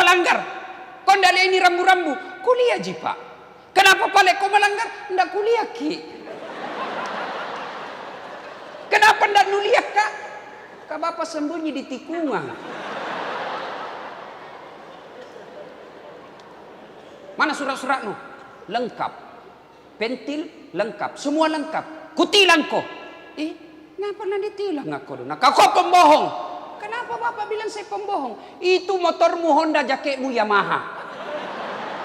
melanggar. Kau ndak ini rambu-rambu. Kuliah ji pak. Kenapa pale kau melanggar? Ndak kuliah ki. Kenapa ndak nuliah kak? Kak bapak sembunyi di tikungan. Mana surat-suratmu? Lengkap. Pentil lengkap. Semua lengkap. Kutilang kau. Ngapa nak ditilang aku? Nah, kau pembohong. Kenapa bapak bilang saya pembohong? Itu motormu Honda, jaketmu Yamaha.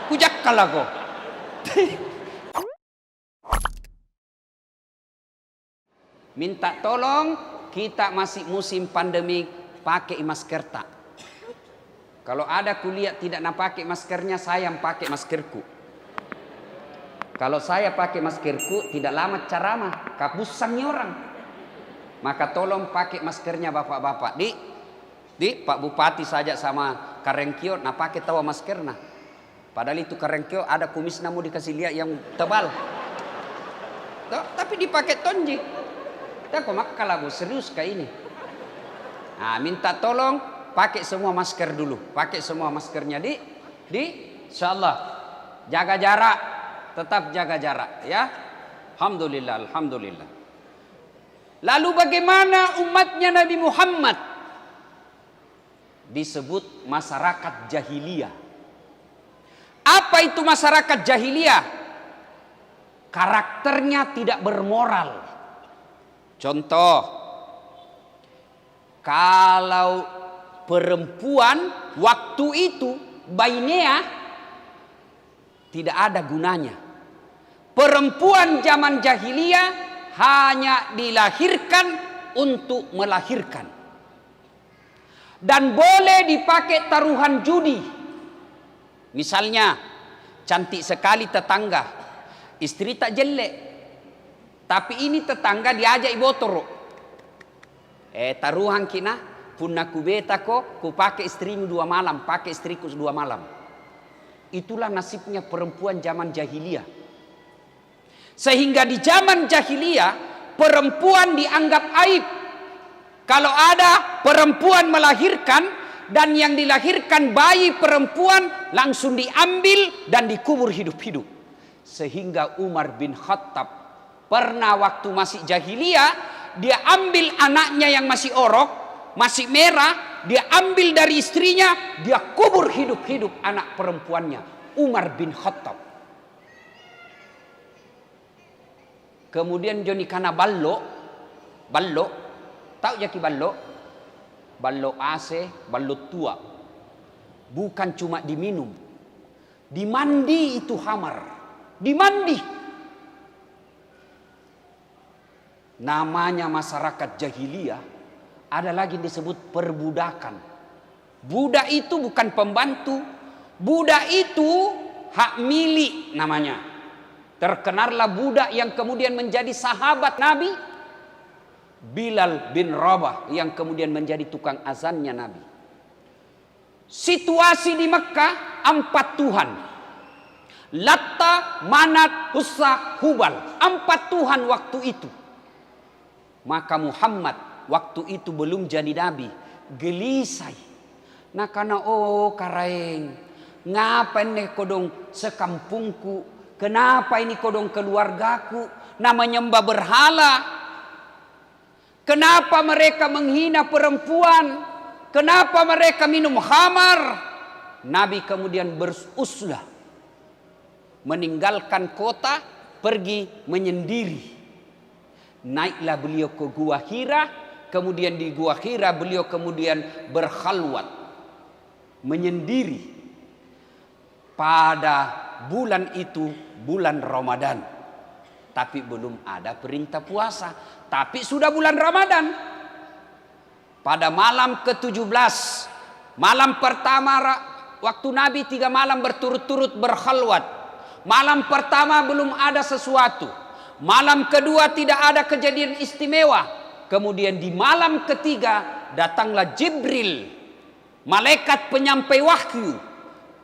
Kujakkal aku. Minta tolong, kita masih musim pandemi, pakai masker tak. Kalau ada kuliah tidak nak pakai maskernya, saya yang pakai maskerku. Kalau saya pakai maskerku, tidak lama ceramah, kabusangnya orang. Maka tolong pakai maskernya bapak-bapak. Di Pak Bupati saja sama Karengkio, nak pakai tawa maskerna. Padahal itu Karengkio ada kumis namu dikasih lihat yang tebal. Tuh, tapi dipakai tonji. Tak kok makalabu serius kayak ini. Nah, minta tolong pakai semua masker dulu. Pakai semua maskernya di insyaallah jaga jarak, tetap jaga jarak ya. Alhamdulillah, alhamdulillah. Lalu bagaimana umatnya Nabi Muhammad? Disebut masyarakat jahiliyah. Apa itu masyarakat jahiliyah? Karakternya tidak bermoral. Contoh, kalau perempuan waktu itu bainea tidak ada gunanya. Perempuan zaman jahiliyah hanya dilahirkan untuk melahirkan. Dan boleh dipakai taruhan judi. Misalnya, cantik sekali tetangga, istri tak jelek. Tapi ini tetangga diajak botoro. Taruhan kina, punna kubeta ko, ku pakai istrimu 2 malam, pakai istriku 2 malam. Itulah nasibnya perempuan zaman jahiliyah. Sehingga di zaman jahiliyah perempuan dianggap aib. Kalau ada perempuan melahirkan dan yang dilahirkan bayi perempuan langsung diambil dan dikubur hidup-hidup. Sehingga Umar bin Khattab pernah waktu masih jahiliyah dia ambil anaknya yang masih orok, masih merah, dia ambil dari istrinya, dia kubur hidup-hidup anak perempuannya. Umar bin Khattab. Kemudian Joni kana ballo, tahu jaki ballo? Ballo AC, ballo tua. Bukan cuma diminum, dimandi itu hamar, dimandi. Namanya masyarakat jahiliyah, ada lagi disebut perbudakan. Budak itu bukan pembantu, budak itu hak milik namanya. Terkenallah budak yang kemudian menjadi sahabat Nabi, Bilal bin Rabah, yang kemudian menjadi tukang azannya Nabi. Situasi di Mekah 4 Tuhan. Latta, Manat, Uzza, Hubal. 4 Tuhan waktu itu. Maka Muhammad waktu itu belum jadi Nabi. Gelisai. Nah karena karaeng. Ngapa ini kodong sekampungku? Kenapa ini kodong keluargaku? Nama nyembah berhala. Kenapa mereka menghina perempuan? Kenapa mereka minum khamar? Nabi kemudian beruslah. Meninggalkan kota, pergi menyendiri. Naiklah beliau ke Gua Hira. Kemudian di Gua Hira beliau kemudian berkhalwat. Menyendiri. Pada bulan itu bulan Ramadan. Tapi belum ada perintah puasa. Tapi sudah bulan Ramadan. Pada malam ke-17. Malam pertama waktu Nabi 3 malam berturut-turut berkhalwat. Malam pertama belum ada sesuatu. Malam kedua tidak ada kejadian istimewa. Kemudian di malam ketiga datanglah Jibril. Malaikat penyampai wahyu.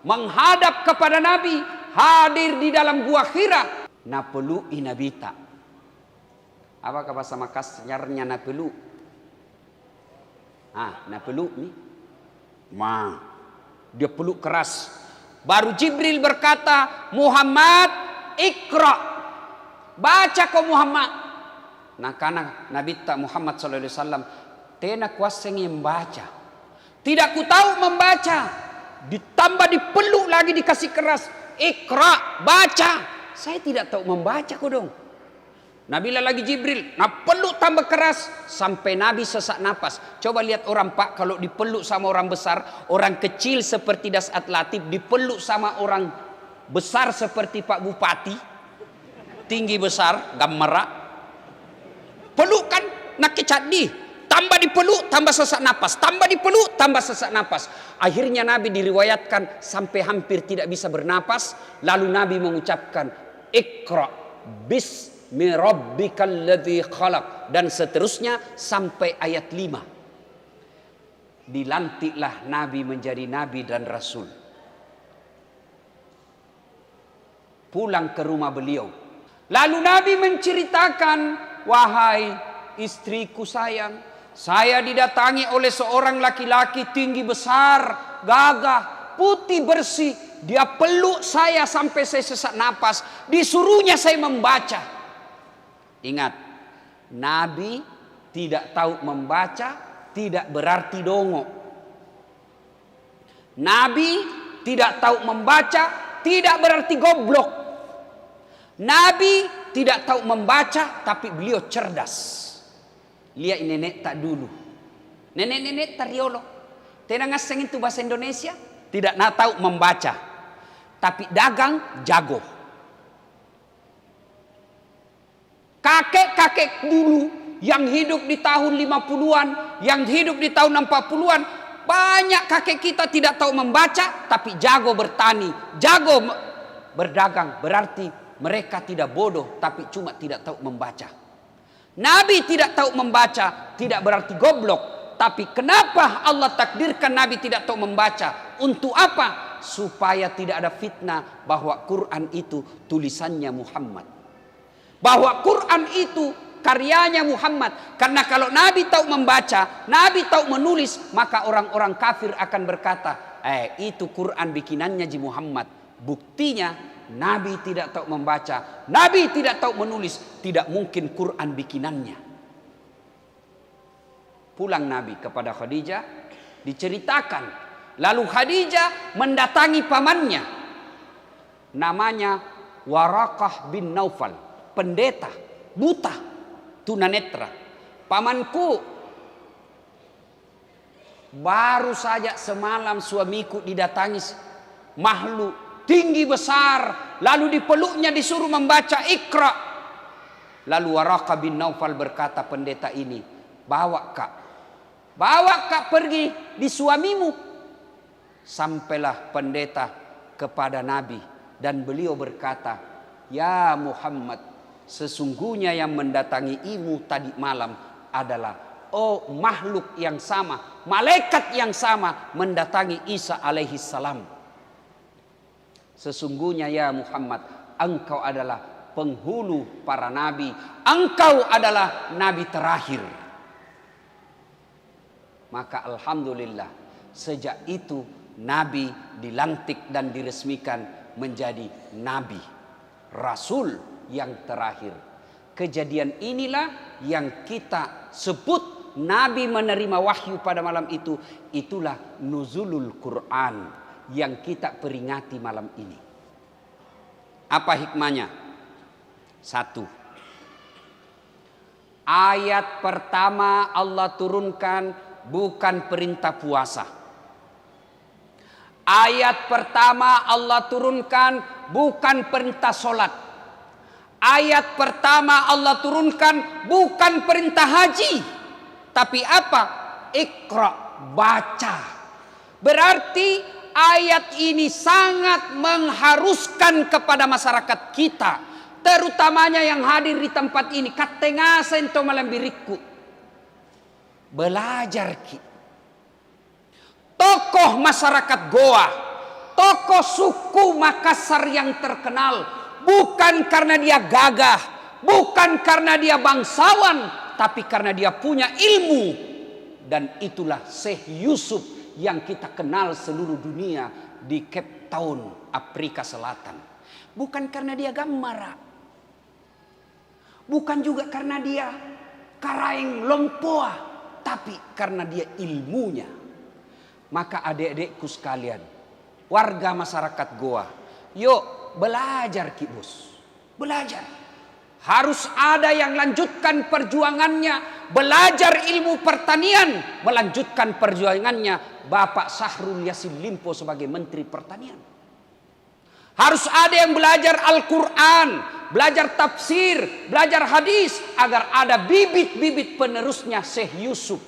Menghadap kepada Nabi. Hadir di dalam Gua Hira. Napelu inabita. Apa bahasa Makassarnya napelu? Napelu nih. Dia peluk keras. Baru Jibril berkata, Muhammad, Iqra. Baca kau Muhammad. Nah karena Nabi Muhammad SAW tena kuasa membaca. Tidak ku tahu membaca. Ditambah dipeluk lagi dikasih keras. Iqra, baca. Saya tidak tahu membaca kau dong. Nabi lagi Jibril, nah peluk tambah keras sampai Nabi sesak napas. Coba lihat orang Pak kalau dipeluk sama orang besar, orang kecil seperti Dasat Latif dipeluk sama orang besar seperti Pak Bupati, tinggi besar, gammerak. Peluk kan nak kecat di, tambah dipeluk tambah sesak napas, tambah dipeluk tambah sesak napas. Akhirnya Nabi diriwayatkan sampai hampir tidak bisa bernapas. Lalu Nabi mengucapkan Iqra bis mirabbikal ladzi khalaq, dan seterusnya sampai ayat 5. Dilantiklah Nabi menjadi Nabi dan Rasul. Pulang ke rumah beliau. Lalu Nabi menceritakan, wahai istriku sayang, saya didatangi oleh seorang laki-laki tinggi besar, gagah, putih bersih. Dia peluk saya sampai saya sesak napas. Disuruhnya saya membaca. Ingat, Nabi tidak tahu membaca tidak berarti dongok. Nabi tidak tahu membaca tidak berarti goblok. Nabi tidak tahu membaca tapi beliau cerdas. Lihat nenek tak dulu. Nenek-nenek tariolo. Tidak ngaseng itu bahasa Indonesia. Tidak tahu membaca. Tapi dagang jago. Kakek-kakek dulu yang hidup di tahun 50-an, yang hidup di tahun 40-an, banyak kakek kita tidak tahu membaca tapi jago bertani, jago berdagang. Berarti mereka tidak bodoh tapi cuma tidak tahu membaca. Nabi tidak tahu membaca tidak berarti goblok, tapi kenapa Allah takdirkan Nabi tidak tahu membaca? Untuk apa? Supaya tidak ada fitnah bahwa Quran itu tulisannya Muhammad, bahwa Quran itu karyanya Muhammad. Karena kalau Nabi tahu membaca, Nabi tahu menulis, maka orang-orang kafir akan berkata, itu Quran bikinannya Ji Muhammad. Buktinya Nabi tidak tahu membaca, Nabi tidak tahu menulis, tidak mungkin Quran bikinannya. Pulang Nabi kepada Khadijah, diceritakan. Lalu Khadijah mendatangi pamannya, namanya Waraqah bin Naufal, pendeta buta tunanetra. Pamanku, baru saja semalam suamiku didatangi makhluk tinggi besar, lalu dipeluknya disuruh membaca Iqra. Lalu Waraqah bin Naufal berkata, pendeta ini, bawa kak pergi di suamimu. Sampailah pendeta kepada Nabi dan beliau berkata, ya Muhammad, sesungguhnya yang mendatangi ibu tadi malam adalah makhluk yang sama, malaikat yang sama mendatangi Isa alaihi salam. Sesungguhnya ya Muhammad, engkau adalah penghulu para nabi, engkau adalah nabi terakhir. Maka alhamdulillah, sejak itu Nabi dilantik dan diresmikan menjadi nabi, rasul yang terakhir. Kejadian inilah yang kita sebut Nabi menerima wahyu pada malam itu. Itulah nuzulul Quran yang kita peringati malam ini. Apa hikmahnya? 1. Ayat pertama Allah turunkan bukan perintah puasa. Ayat pertama Allah turunkan bukan perintah solat. Ayat pertama Allah turunkan bukan perintah haji. Tapi apa? Iqra, baca. Berarti ayat ini sangat mengharuskan kepada masyarakat kita, terutamanya yang hadir di tempat ini. Katengasen to malam biriku. Belajar ki. Tokoh masyarakat Goa, tokoh suku Makassar yang terkenal, bukan karena dia gagah, bukan karena dia bangsawan, tapi karena dia punya ilmu. Dan itulah Syekh Yusuf yang kita kenal seluruh dunia di Cape Town, Afrika Selatan. Bukan karena dia gambar, bukan juga karena dia Karaeng Lompoa, tapi karena dia ilmunya. Maka adik-adikku sekalian, warga masyarakat Goa, yuk belajar Ki Bos, belajar. Harus ada yang lanjutkan perjuangannya, belajar ilmu pertanian, melanjutkan perjuangannya Bapak Syahrul Yassin Limpo sebagai Menteri Pertanian. Harus ada yang belajar Al-Quran, belajar tafsir, belajar hadis, agar ada bibit-bibit penerusnya Syekh Yusuf.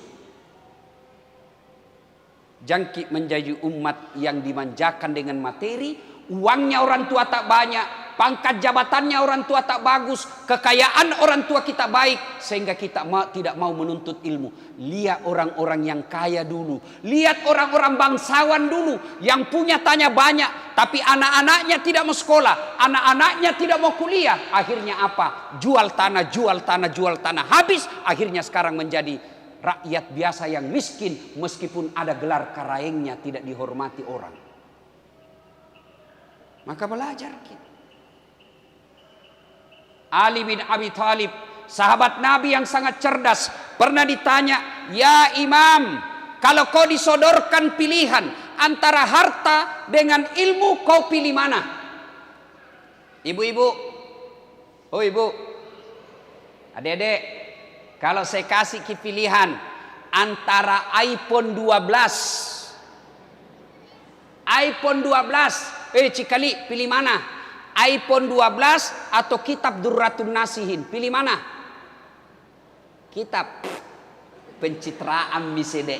Jangkik menjadi umat yang dimanjakan dengan materi, uangnya orang tua tak banyak, pangkat jabatannya orang tua tak bagus, kekayaan orang tua kita baik, sehingga kita tidak mau menuntut ilmu. Lihat orang-orang yang kaya dulu, lihat orang-orang bangsawan dulu, yang punya tanya banyak, tapi anak-anaknya tidak mau sekolah, anak-anaknya tidak mau kuliah. Akhirnya apa? Jual tanah, jual tanah, jual tanah. Habis, akhirnya sekarang menjadi rakyat biasa yang miskin, meskipun ada gelar karaengnya tidak dihormati orang. Maka belajar kita. Ali bin Abi Thalib, sahabat Nabi yang sangat cerdas, pernah ditanya, "Ya Imam, kalau kau disodorkan pilihan antara harta dengan ilmu, kau pilih mana?" Ibu-ibu, oh ibu, adik-adik, kalau saya kasih pilihan antara iPhone 12, Cikali, pilih mana? iPhone 12 atau kitab Durratun Nasihin? Pilih mana? Kitab. Pencitraan misede.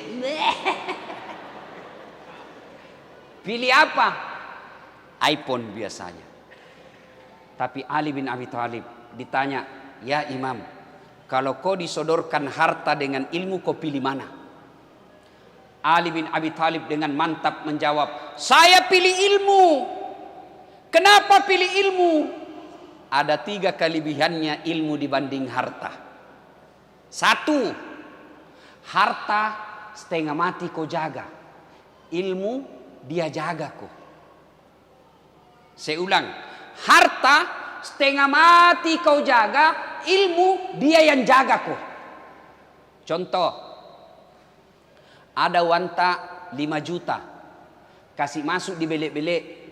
Pilih apa? iPhone biasanya. Tapi Ali bin Abi Thalib ditanya, "Ya Imam, kalau kau disodorkan harta dengan ilmu, kau pilih mana?" Ali bin Abi Thalib dengan mantap menjawab, "Saya pilih ilmu." Kenapa pilih ilmu? Ada 3 kelebihannya ilmu dibanding harta. 1, harta setengah mati kau jaga, ilmu dia jaga kau. Saya ulang, harta setengah mati kau jaga, ilmu dia yang jaga kau. Contoh, ada wanta 5 juta, kasih masuk di belek-belek.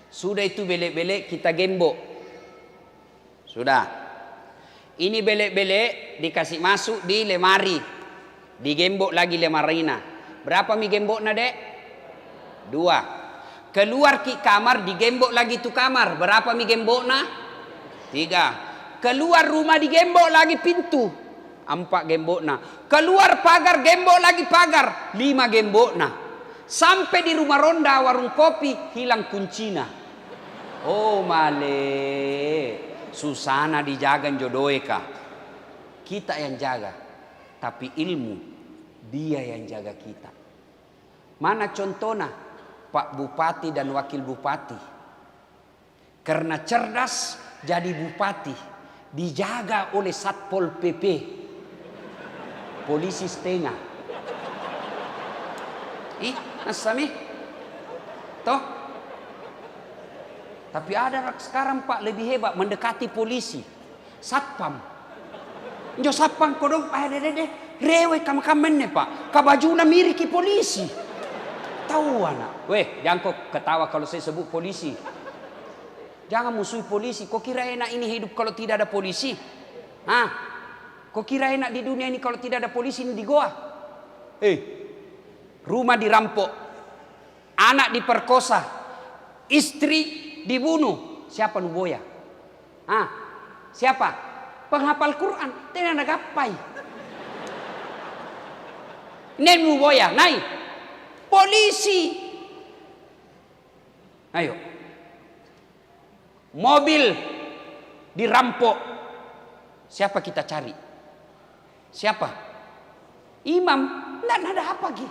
Sudah itu belek-belek kita gembok. Sudah. Ini belek-belek dikasih masuk di lemari. Digembok lagi lemarina. Berapa mi gembokna, Dek? 2. Keluar ki kamar digembok lagi tu kamar. Berapa mi gembokna? 3. Keluar rumah digembok lagi pintu. 4 gembokna. Keluar pagar gembok lagi pagar. 5 gembokna. Sampai di rumah ronda warung kopi hilang kuncinya. Oh male, susana dijaga jodoheka. Kita yang jaga, tapi ilmu dia yang jaga kita. Mana contohnya Pak Bupati dan Wakil Bupati? Karena cerdas jadi bupati, dijaga oleh Satpol PP, polisi setengah. Nasami, toh. Tapi ada sekarang Pak lebih hebat, mendekati polisi, satpam. Jo satpam kodong rewe kam-kamen nih Pak, kabajuna miriki polisi. Tahu anak, weh jangan kau ketawa kalau saya sebut polisi. Jangan musuhi polisi. Kau kira enak ini hidup kalau tidak ada polisi? Kau kira enak di dunia ini kalau tidak ada polisi ini di Goa? Rumah dirampok, anak diperkosa, istri dibunuh. Siapa nuboya? Siapa? Penghafal Quran. Tidak ada gapai. Nen nuboya, naik. Polisi. Ayo. Mobil dirampok. Siapa kita cari? Siapa? Imam. Tidak ada apa lagi.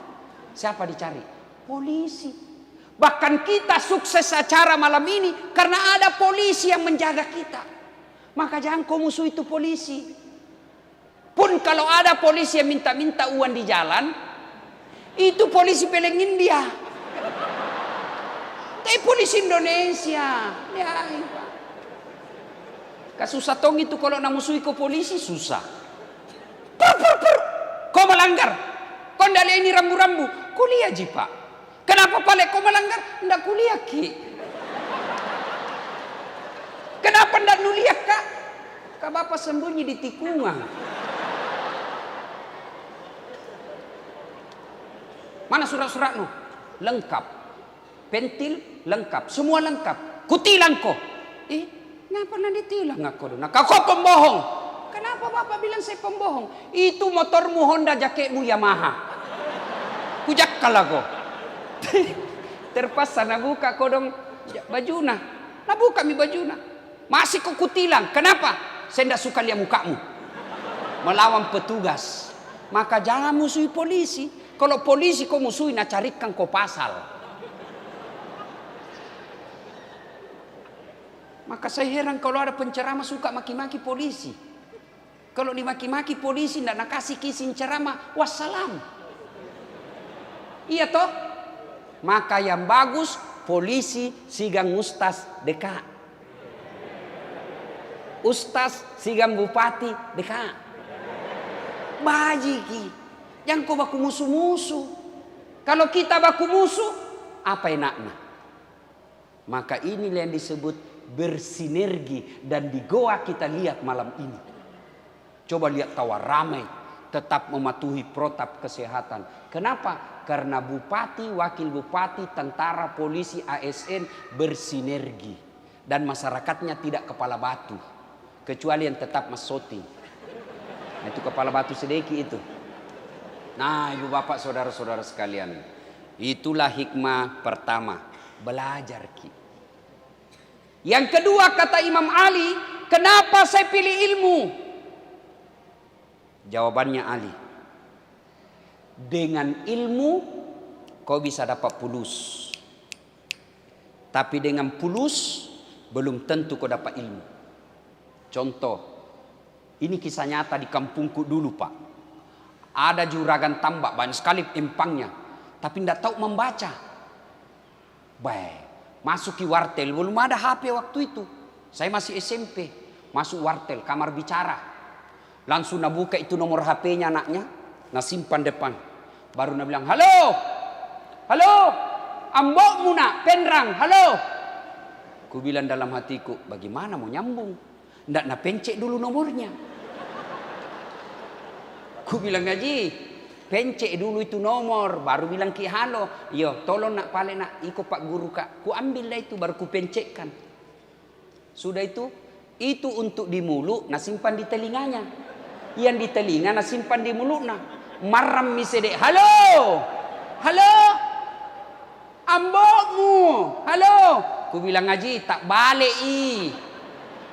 Siapa dicari? Polisi. Bahkan kita sukses acara malam ini karena ada polisi yang menjaga kita. Maka jangan kau musuh itu polisi. Pun kalau ada polisi yang minta-minta uang di jalan, Itu polisi peleng India. Tapi polisi Indonesia. Ya, kasus tong itu kalau namusui ke polisi susah. Per. Kau melanggar. Kau ndak ini rambu-rambu. Kuliah ji pak. Kenapa pale kau melanggar? Ndak kuliah ki. Kenapa ndak nuliah kak? Kak bapak sembunyi di tikungan. Mana surat-suratmu? Lengkap. Pentil lengkap. Semua lengkap. Kutilang kau. Kenapa nak ditilang aku? Nah, kau pembohong. Kenapa bapak bilang saya pembohong? Itu motormu Honda, jaketmu Yamaha. Kujakkal aku. Terpaksa nabuka kodong bajuna. Nabuka mi bajuna. Masih kau kutilang. Kenapa? Saya tidak suka lihat mukamu. Melawan petugas. Maka jangan musuhi polisi. Kalau polisi kau musuhi, nak carikan kau pasal. Maka saya heran kalau ada penceramah suka maki-maki polisi. Kalau dimaki-maki polisi tidak nak kasih kisin ceramah, wassalam. Iya toh? Maka yang bagus polisi sigang ustaz deka. Ustaz sigang bupati deka. Bajiki. Yang kau baku musuh-musuh. Kalau kita baku musuh, apa enaknya? Maka inilah yang disebut bersinergi. Dan di goa kita lihat malam ini. Coba lihat tawa ramai. Tetap mematuhi protap kesehatan. Kenapa? Karena bupati, wakil bupati, tentara, polisi, ASN bersinergi. Dan masyarakatnya tidak kepala batu. Kecuali yang tetap masoti. Nah, itu kepala batu sedeki itu. Nah, ibu bapak saudara-saudara sekalian. Itulah hikmah pertama. Belajar ki. Yang kedua kata Imam Ali. Kenapa saya pilih ilmu? Jawabannya Ali. Dengan ilmu kau bisa dapat fulus. Tapi dengan fulus belum tentu kau dapat ilmu. Contoh. Ini kisah nyata di kampungku dulu pak. Ada juragan tambak banyak sekali empangnya. Tapi tidak tahu membaca. Baik. Masuk ke wartel. Belum ada HP waktu itu. Saya masih SMP. Masuk wartel. Kamar bicara. Langsung nak buka itu nomor HP-nya anaknya. Nak simpan depan. Baru nak bilang. Halo. Halo. Ambokmu nak. Penrang. Halo. Ku bilang dalam hatiku. Bagaimana mau nyambung? Tidak nak pencet dulu nomornya. Ku bilang gaji, pencet dulu itu nomor, baru bilang ki halo. Yo, tolong nak pale nak ikut pak guru kak. Ku ambil lah itu, baru ku pencetkan. Sudah itu untuk di mulut, nak simpan di telinganya. Yang di telinga, nak simpan di mulutnya. Maram misedek, halo, halo, ambokmu, halo. Ku bilang gaji, tak balik i.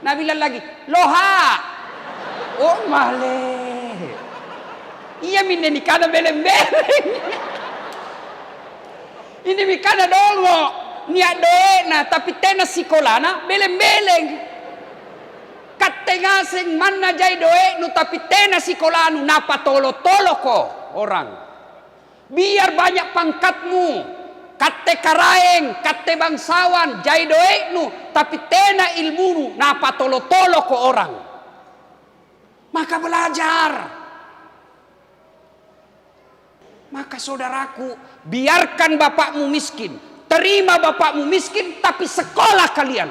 Nah bilang lagi, loha. Oh male. Iya minne ni kana beleng-beleng. Ini mi kana dongo. Niat doe na tapi tena sikolana beleng-beleng. Katte ngaseng manna jai doe nu tapi tena sikolanu napa tolo-tolo ko orang. Biar banyak pangkatmu. Katte karaeng, katte bangsawan, jai doe nu tapi tena ilmu napa tolo-tolo ko orang. Maka belajar. Maka saudaraku, biarkan bapakmu miskin. Terima bapakmu miskin, tapi sekolah kalian.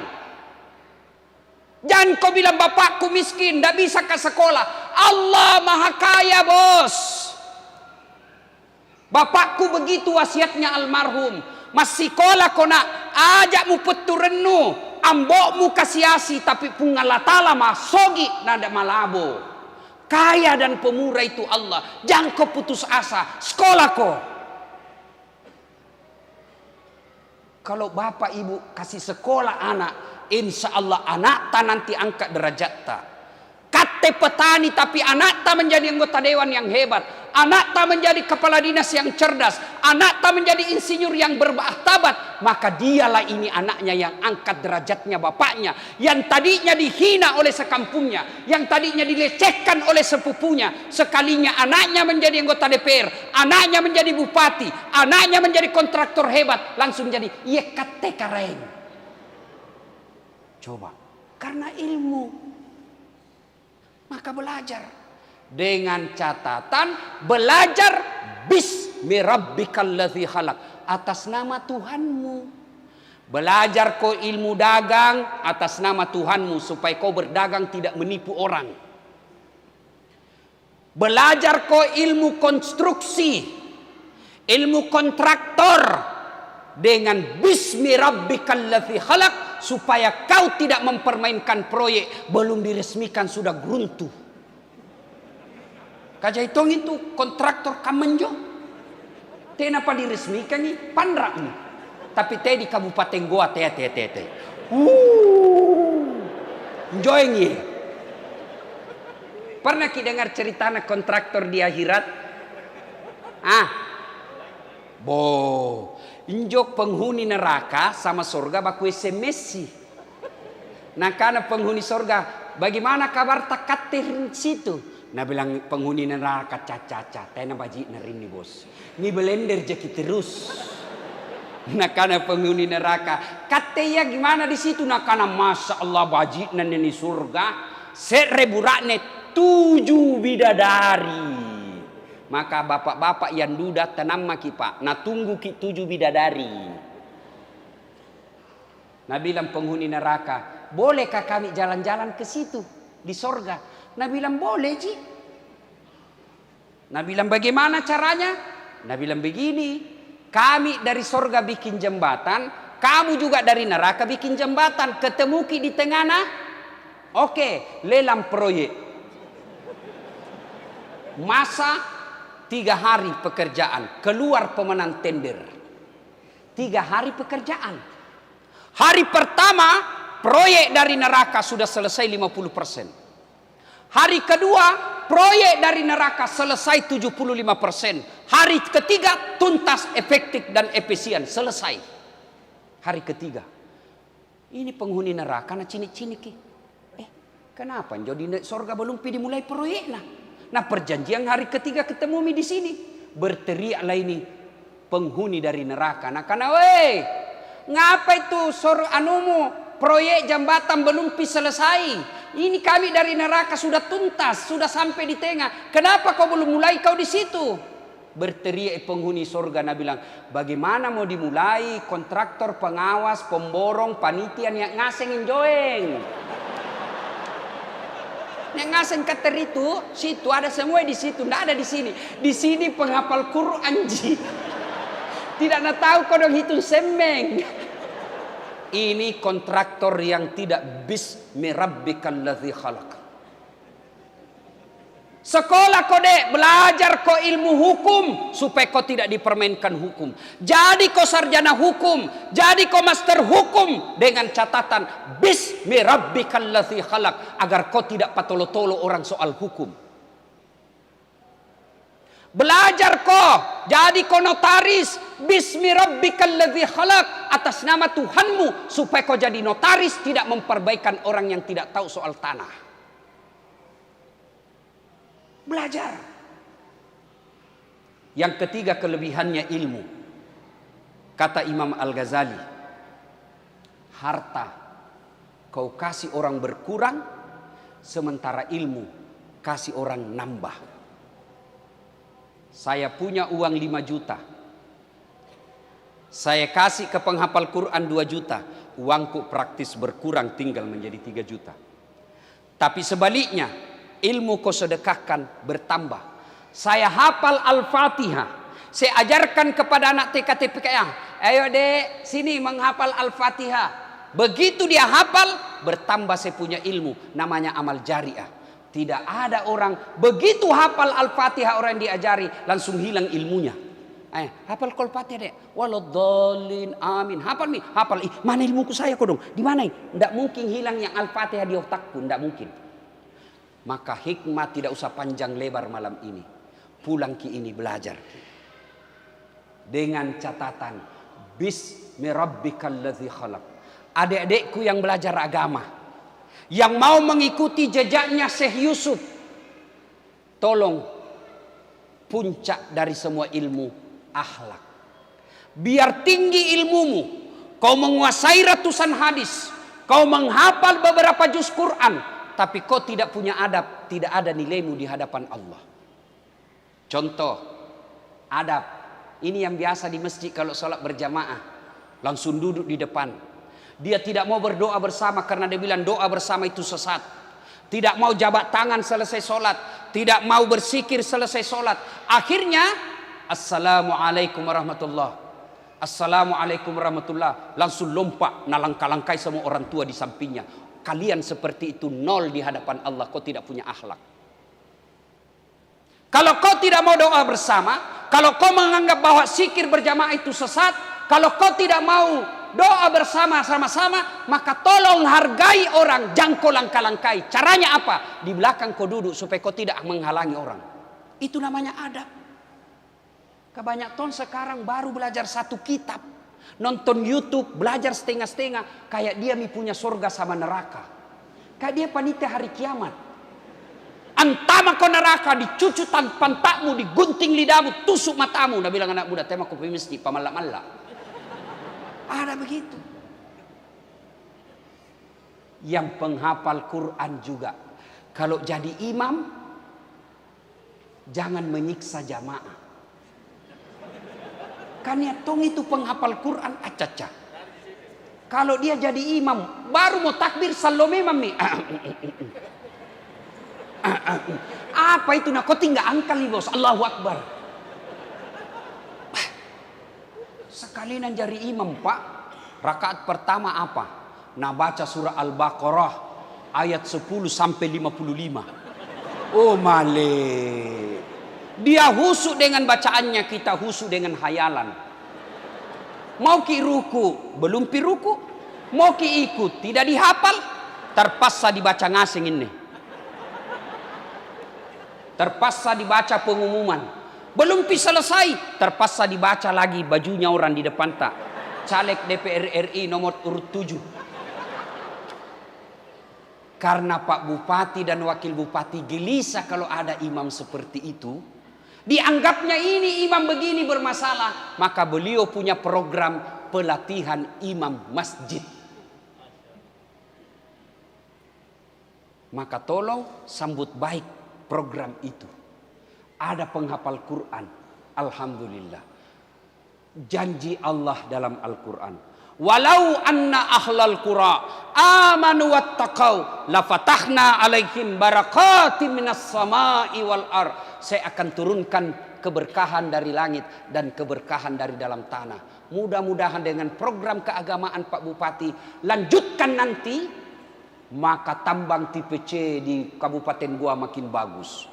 Jangan kau bilang bapakku miskin, tidak bisa ke sekolah. Allah maha kaya bos. Bapakku begitu wasiatnya almarhum. Mas sekolah kau nak, ajakmu peturenu. Ambokmu kasiasi, tapi pungalatala masogi nada malabo. Kaya dan pemurah itu Allah. Jangan kau putus asa. Sekolah kau. Kalau bapak ibu kasih sekolah anak. Insya Allah anak tak nanti angkat derajat tak. Kate petani tapi anak tak menjadi anggota dewan yang hebat. Anak tak menjadi kepala dinas yang cerdas. Anak harta menjadi insinyur yang bermartabat, maka dialah ini anaknya yang angkat derajatnya bapaknya, yang tadinya dihina oleh sekampungnya, yang tadinya dilecehkan oleh sepupunya. Sekalinya anaknya menjadi anggota DPR, anaknya menjadi bupati, anaknya menjadi kontraktor hebat, langsung jadi YKT keren. Coba, karena ilmu, maka belajar. Dengan catatan belajar bismi rabbikal ladzi khalaq, atas nama Tuhanmu. Belajar kau ilmu dagang atas nama Tuhanmu, supaya kau berdagang tidak menipu orang. Belajar kau ilmu konstruksi, ilmu kontraktor dengan bismi rabbikal ladzi khalaq, supaya kau tidak mempermainkan proyek belum diresmikan sudah runtuh. Kaja hitung itu kontraktor Kamenjo. Kenapa diresmikan nih? Pandrak nih. Tapi teh di Kabupaten Goa teh. Enjoy nih. Pernah kita dengar cerita anak kontraktor di akhirat? Injok penghuni neraka sama surga baku SMS. Nah karena penghuni surga, bagaimana kabar takatir situ? Nah bilang penghuni neraka caca, tena baji nerini bos. Ini belender jeki terus. Nah karena penghuni neraka, katanya gimana di situ? Nah karena masya Allah baji nani surga, 1000 rakne 7 bidadari. Maka bapak-bapak yang duda tenang maki pak, nah tunggu ki 7 bidadari. Nah bilang penghuni neraka, bolehkah kami jalan-jalan ke situ di surga? Nah bilang boleh Ji. Nah bilang bagaimana caranya? Nah bilang begini, kami dari surga bikin jembatan, kamu juga dari neraka bikin jembatan, ketemu ki di tengah nah. Oke, lelang proyek. Masa 3 hari pekerjaan, keluar pemenang tender. 3 hari pekerjaan. Hari pertama proyek dari neraka sudah selesai 50%. Hari kedua, proyek dari neraka selesai 75%. Hari ketiga, tuntas, efektif, dan efisien. Selesai. Hari ketiga. Ini penghuni neraka, nah cinik-cinik. Kenapa? Jadi surga belum dimulai proyek nah. Nah perjanjian hari ketiga ketemu mi di sini. Berteriaklah ini penghuni dari neraka. Nah karena, ngapa itu proyek jembatan belum selesai? Ini kami dari neraka sudah tuntas, sudah sampai di tengah. Kenapa kau belum mulai kau di situ? Berteriak penghuni surga, nah bilang, bagaimana mau dimulai? Kontraktor, pengawas, pemborong, panitia yang ngaseng joeng. Yang ngaseng kater itu, situ ada semua di situ, tidak ada di sini. Di sini penghafal Quran Ji. Tidak nak tahu kau dong hitung semeng. Ini kontraktor yang tidak bismi rabbikal ladzi khalaq. Sekolah kau dek, belajar kau ilmu hukum supaya kau tidak dipermainkan hukum. Jadi kau sarjana hukum, jadi kau master hukum dengan catatan bismi rabbikal ladzi khalaq, agar kau tidak patolo-tolo orang soal hukum. Belajar kau, jadi kau notaris bismi rabbikal ladzi khalaq, atas nama Tuhanmu, supaya kau jadi notaris tidak memperbaikan orang yang tidak tahu soal tanah. Belajar. Yang ketiga kelebihannya ilmu. Kata Imam Al-Ghazali, harta kau kasih orang berkurang, sementara ilmu kasih orang nambah. Saya punya uang 5 juta. Saya kasih ke penghafal Quran 2 juta. Uangku praktis berkurang tinggal menjadi 3 juta. Tapi sebaliknya, ilmu kau sedekahkan bertambah. Saya hafal Al-Fatihah. Saya ajarkan kepada anak TK TPK. Ayo dek, sini menghafal Al-Fatihah. Begitu dia hafal, bertambah saya punya ilmu. Namanya amal jariah. Tidak ada orang begitu hafal Al-Fatihah orang yang diajari langsung hilang ilmunya. Hafal Al-Fatihah dek. Waladhdallin amin. Hafal nih, hafal. Mana ilmuku saya kok dong? Di mana? Tidak mungkin hilang yang Al-Fatihah di otakku, tidak mungkin. Maka hikmah tidak usah panjang lebar malam ini. Pulang ki ini belajar. dengan catatan bismi rabbikal ladzi khalaq. Adik-adikku yang belajar agama, yang mau mengikuti jejaknya Syekh Yusuf, tolong puncak dari semua ilmu akhlak. Biar tinggi ilmumu, kau menguasai ratusan hadis, kau menghafal beberapa juz Quran, tapi kau tidak punya adab, tidak ada nilaimu di hadapan Allah. Contoh adab, ini yang biasa di masjid kalau sholat berjamaah, langsung duduk di depan. Dia tidak mau berdoa bersama karena dia bilang doa bersama itu sesat. Tidak mau jabat tangan selesai sholat, tidak mau bersikir selesai sholat. Akhirnya assalamualaikum warahmatullah, assalamualaikum warahmatullah, langsung lompat nalangka-langkai semua orang tua di sampingnya. Kalian seperti itu nol di hadapan Allah. Kau tidak punya akhlak. Kalau kau tidak mau doa bersama, kalau kau menganggap bahwa zikir berjamaah itu sesat, kalau kau tidak mau doa bersama sama-sama, maka tolong hargai orang, jangan kau langkah-langkai. Caranya apa? Di belakang kau duduk supaya kau tidak menghalangi orang. Itu namanya adab. Kebanyakan sekarang baru belajar satu kitab, nonton YouTube, belajar setengah-setengah, kayak dia punya surga sama neraka. Kayak dia panitia hari kiamat. Antama kau neraka, dicucutan pantakmu, digunting lidahmu, tusuk matamu. Dia bilang anak muda, tema kopi mesti pamalak-malak. Ada begitu. Yang penghafal Quran juga, kalau jadi imam, jangan menyiksa jamaah. Kan ya tong itu penghafal Quran acaca. Kalau dia jadi imam, baru mau takbir salome mami. Apa itu nak? Kau tinggal angkal nih bos. Allahu Akbar. Sekalian jadi imam pak. Rakaat pertama apa? Nah baca surah Al-Baqarah ayat 10 sampai 55. Oh male. Dia husuk dengan bacaannya, kita husuk dengan hayalan. Mau ki ruku, belum pi ruku. Mau ki ikut, tidak dihafal, terpaksa dibaca ngasing ini. Terpaksa dibaca pengumuman. Belum pi selesai, terpaksa dibaca lagi bajunya orang di depan tak. Caleg DPR RI nomor urut 7. Karena Pak Bupati dan Wakil Bupati gelisah kalau ada imam seperti itu. Dianggapnya ini imam begini bermasalah. Maka beliau punya program pelatihan imam masjid. Maka tolong sambut baik program itu. Ada penghafal Quran. Alhamdulillah. Janji Allah dalam Al-Quran. Walau anna ahlal qura amanu wattaqau lafatahna alaihim barakatim minas sama'i wal ar. Saya akan turunkan keberkahan dari langit dan keberkahan dari dalam tanah. Mudah-mudahan dengan program keagamaan Pak Bupati lanjutkan nanti, maka tambang tipe C di Kabupaten Goa makin bagus.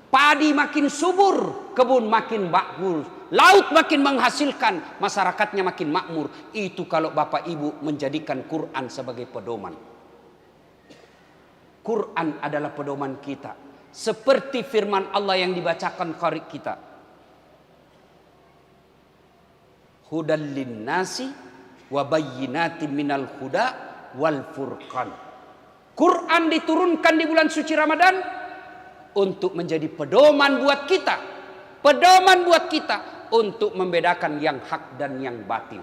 Padi makin subur, kebun makin bagus, laut makin menghasilkan, masyarakatnya makin makmur. Itu kalau Bapak Ibu menjadikan Quran sebagai pedoman. Quran adalah pedoman kita. Seperti firman Allah yang dibacakan qari kita. Hudal linnasi wa bayyinatin minal huda wal furqan. Quran diturunkan di bulan suci Ramadan untuk menjadi pedoman buat kita. Pedoman buat kita untuk membedakan yang hak dan yang batil.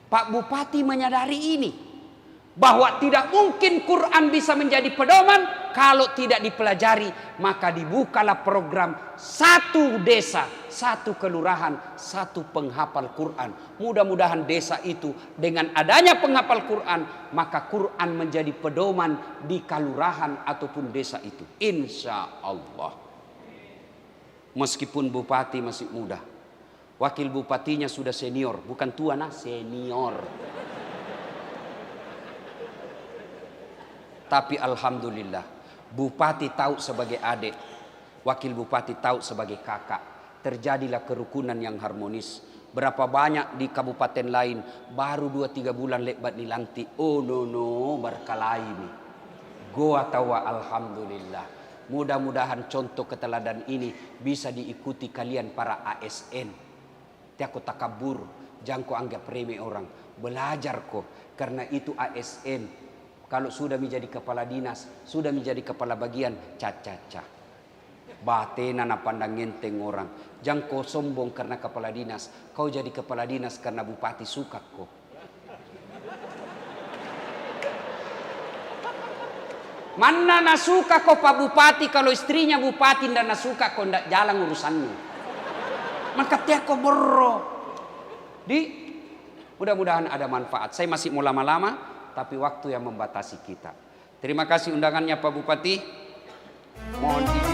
Pak Bupati menyadari ini. Bahwa tidak mungkin Quran bisa menjadi pedoman kalau tidak dipelajari. Maka dibukalah program satu desa, satu kelurahan, satu penghafal Quran. Mudah-mudahan desa itu dengan adanya penghafal Quran, maka Quran menjadi pedoman di kelurahan ataupun desa itu. Insya Allah. Meskipun bupati masih muda, wakil bupatinya sudah senior, bukan tua nah, senior. Tapi alhamdulillah, bupati tahu sebagai adik, wakil bupati tahu sebagai kakak. Terjadilah kerukunan yang harmonis. Berapa banyak di kabupaten lain baru 2-3 bulan lebat nilanti. Oh no berkalahi nih. Goa tawa alhamdulillah. Mudah-mudahan contoh keteladan ini bisa diikuti kalian para ASN. Tiako takabur, jangan kau anggap remeh orang. Belajar kok, karena itu ASN. Kalau sudah menjadi kepala dinas, sudah menjadi kepala bagian, caca-caca. Batena na pandang ngenteng orang. Jangan kau sombong karena kepala dinas. Kau jadi kepala dinas karena bupati suka kok. Mana na suka kok Pak Bupati kalau istrinya bupati ndak na suka kok ndak jalan urusannya. Maka tiako borro. Mudah-mudahan ada manfaat. Saya masih mau lama-lama, tapi waktu yang membatasi kita. Terima kasih undangannya Pak Bupati. Mohon